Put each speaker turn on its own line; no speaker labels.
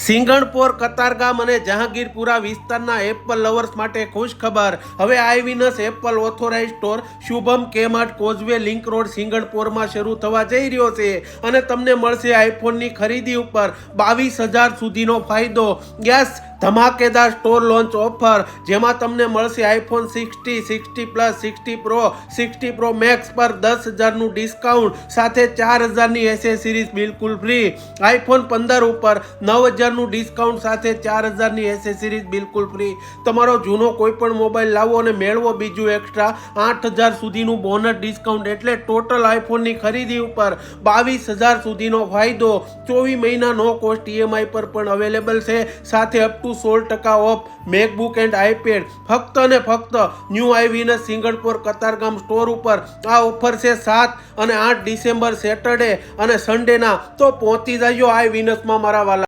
સિંગણપોર કતારગામ અને જહાંગીરપુરા વિસ્તારના Apple lovers માટે ખુશ ખબર. હવે iVenus Apple authorise store Shubham Kmart causeway link road સિંગણપોરમાં શરૂ થવા જઈ રહ્યો છે અને તમને મળશે આઈફોનની ખરીદી ઉપર 22,000 સુધીનો ફાયદો. યસ, ધમાકેદાર સ્ટોર લોન્ચ ઓફર જેમાં તમને મળશે iPhone 60, 60 Plus, 60 Pro, 60 Pro Max પર 10,000નું ડિસ્કાઉન્ટ સાથે 4,000ની એસેસરીઝ બિલકુલ ફ્રી. આઈફોન 15 ઉપર 9,000નું ડિસ્કાઉન્ટ સાથે 4,000ની એસેસરીઝ બિલકુલ ફ્રી. તમારો જૂનો કોઈ પણ મોબાઈલ લાવો અને મેળવો બીજું એક્સ્ટ્રા 8,000 સુધીનું બોનસ ડિસ્કાઉન્ટ, એટલે ટોટલ આઈફોનની ખરીદી ઉપર 22,000 સુધીનો ફાયદો. 24 મહિના નો કોસ્ટ EMI પર પણ અવેલેબલ છે, સાથે up to 16% of MacBook and iPad. ફક્ત અને ફક્ત ન્યૂ આઈવિનસ સિંગણપોર કતારગામ સ્ટોર ઉપર આ ઓફર છે 7 અને 8 ડિસેમ્બર સેટરડે અને સન્ડેના. તો પહોંચી જજો આઈવિનસમાં મારા વાલા.